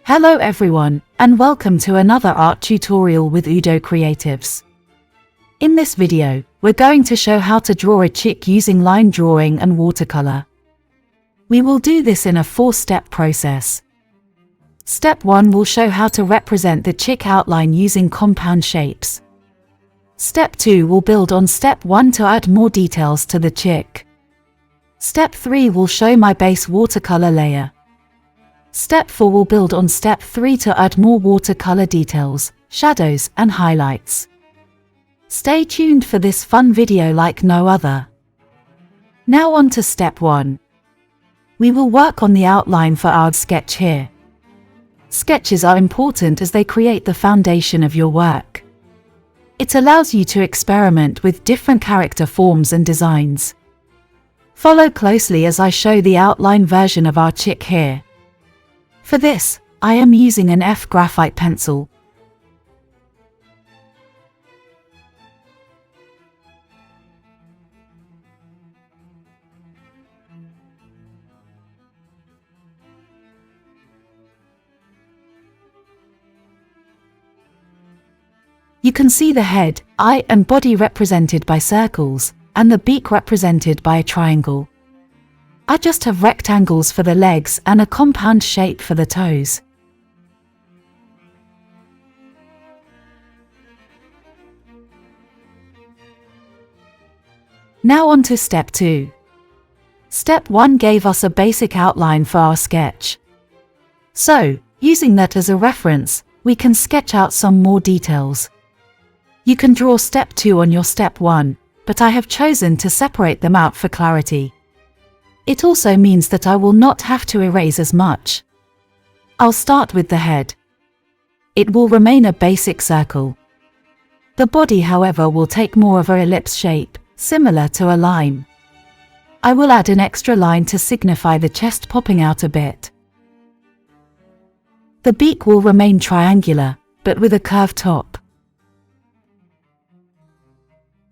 Hello everyone, and welcome to another art tutorial with Udo Creatives. In this video, we're going to show how to draw a chick using line drawing and watercolor. We will do this in a 4-step process. Step 1 will show how to represent the chick outline using compound shapes. Step 2 will build on Step 1 to add more details to the chick. Step 3 will show my base watercolor layer. Step 4 will build on Step 3 to add more watercolor details, shadows, and highlights. Stay tuned for this fun video like no other. Now on to Step 1. We will work on the outline for our sketch here. Sketches are important as they create the foundation of your work. It allows you to experiment with different character forms and designs. Follow closely as I show the outline version of our chick here. For this, I am using an F graphite pencil. You can see the head, eye, and body represented by circles, and the beak represented by a triangle. I just have rectangles for the legs and a compound shape for the toes. Now on to Step 2. Step 1 gave us a basic outline for our sketch. So, using that as a reference, we can sketch out some more details. You can draw Step 2 on your Step 1, but I have chosen to separate them out for clarity. It also means that I will not have to erase as much. I'll start with the head. It will remain a basic circle. The body, however, will take more of an ellipse shape, similar to a lime. I will add an extra line to signify the chest popping out a bit. The beak will remain triangular, but with a curved top.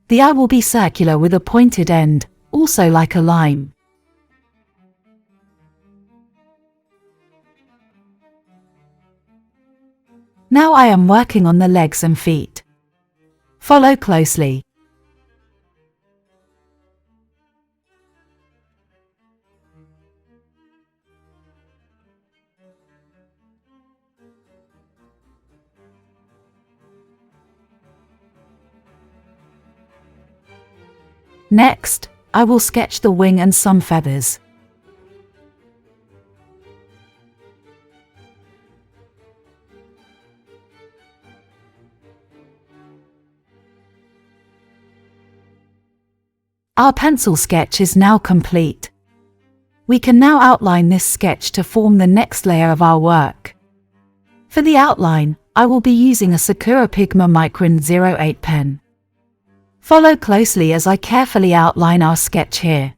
The eye will be circular with a pointed end, also like a lime. Now I am working on the legs and feet. Follow closely. Next, I will sketch the wing and some feathers. Our pencil sketch is now complete. We can now outline this sketch to form the next layer of our work. For the outline, I will be using a Sakura Pigma Micron 08 pen. Follow closely as I carefully outline our sketch here.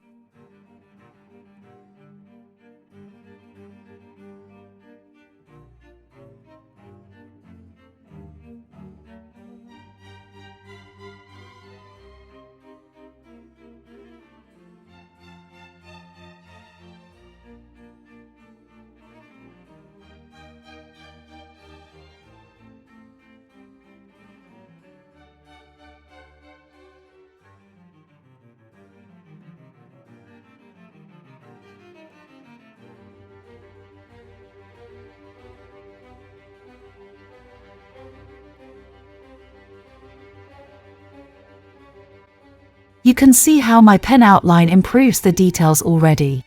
You can see how my pen outline improves the details already.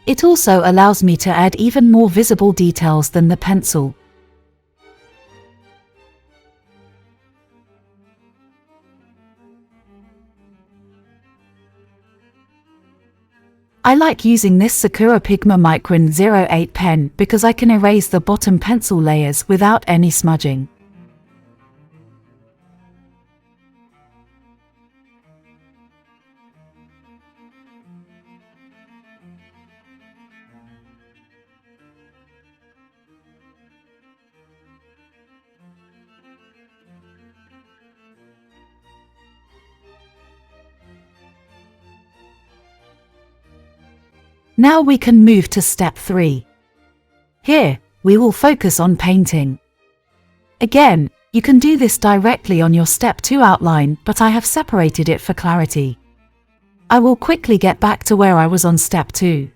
It also allows me to add even more visible details than the pencil. I like using this Sakura Pigma Micron 08 pen because I can erase the bottom pencil layers without any smudging. Now we can move to Step 3. Here, we will focus on painting. Again, you can do this directly on your Step 2 outline, but I have separated it for clarity. I will quickly get back to where I was on Step 2.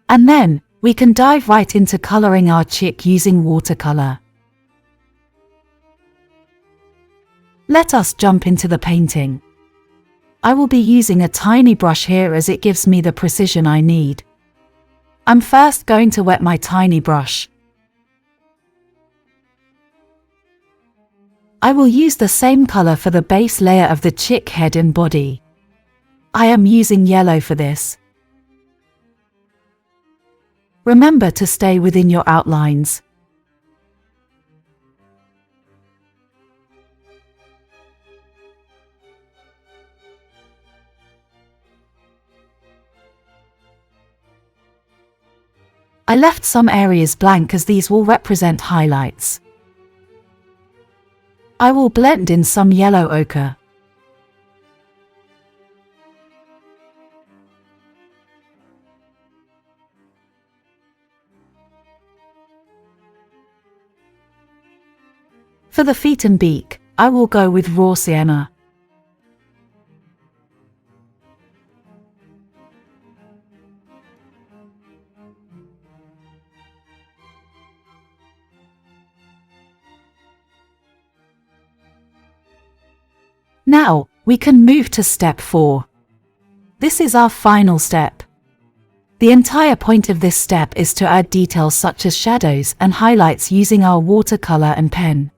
And then, we can dive right into coloring our chick using watercolor. Let us jump into the painting. I will be using a tiny brush here as it gives me the precision I need. I'm first going to wet my tiny brush. I will use the same color for the base layer of the chick head and body. I am using yellow for this. Remember to stay within your outlines. I left some areas blank as these will represent highlights. I will blend in some yellow ochre. For the feet and beak, I will go with raw sienna. Now, we can move to Step 4. This is our final step. The entire point of this step is to add details such as shadows and highlights using our watercolor and pen.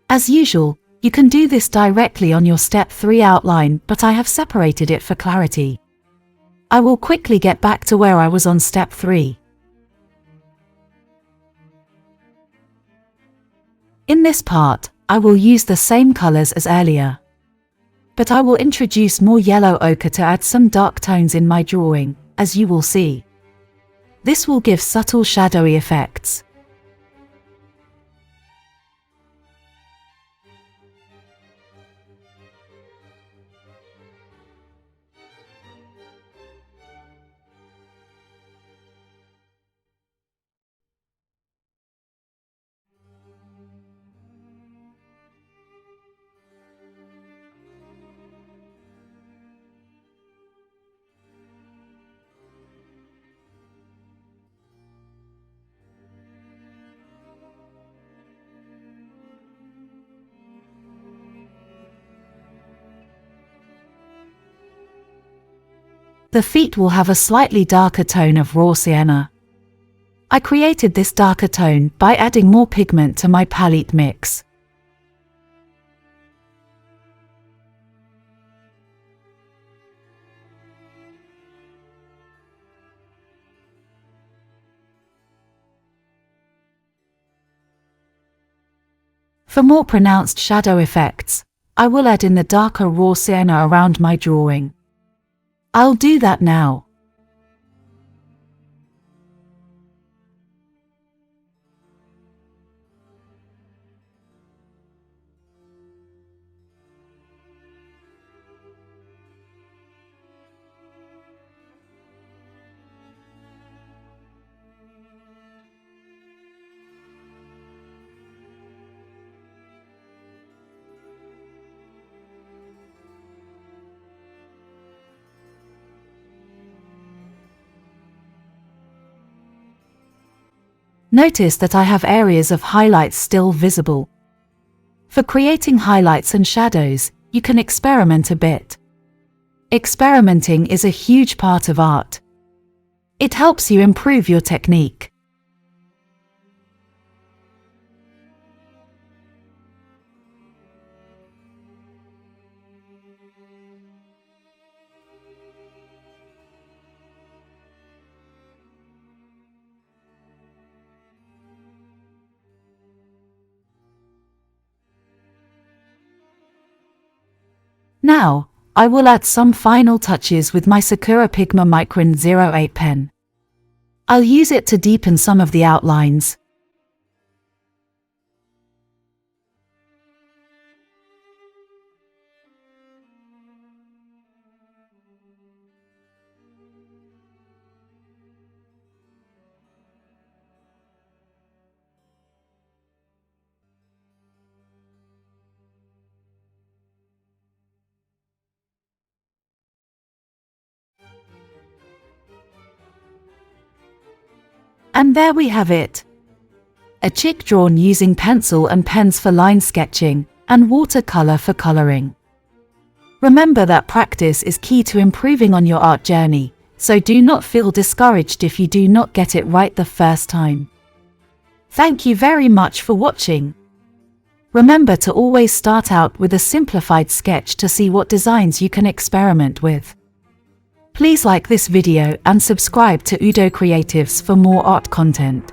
As usual, you can do this directly on your Step 3 outline, but I have separated it for clarity. I will quickly get back to where I was on Step 3. In this part, I will use the same colors as earlier. But I will introduce more yellow ochre to add some dark tones in my drawing, as you will see. This will give subtle shadowy effects. The feet will have a slightly darker tone of raw sienna. I created this darker tone by adding more pigment to my palette mix. For more pronounced shadow effects, I will add in the darker raw sienna around my drawing. I'll do that now. Notice that I have areas of highlights still visible. For creating highlights and shadows, you can experiment a bit. Experimenting is a huge part of art. It helps you improve your technique. Now, I will add some final touches with my Sakura Pigma Micron 08 pen. I'll use it to deepen some of the outlines. And there we have it. A chick drawn using pencil and pens for line sketching, and watercolor for coloring. Remember that practice is key to improving on your art journey, so do not feel discouraged if you do not get it right the first time. Thank you very much for watching. Remember to always start out with a simplified sketch to see what designs you can experiment with. Please like this video and subscribe to Udo Creatives for more art content.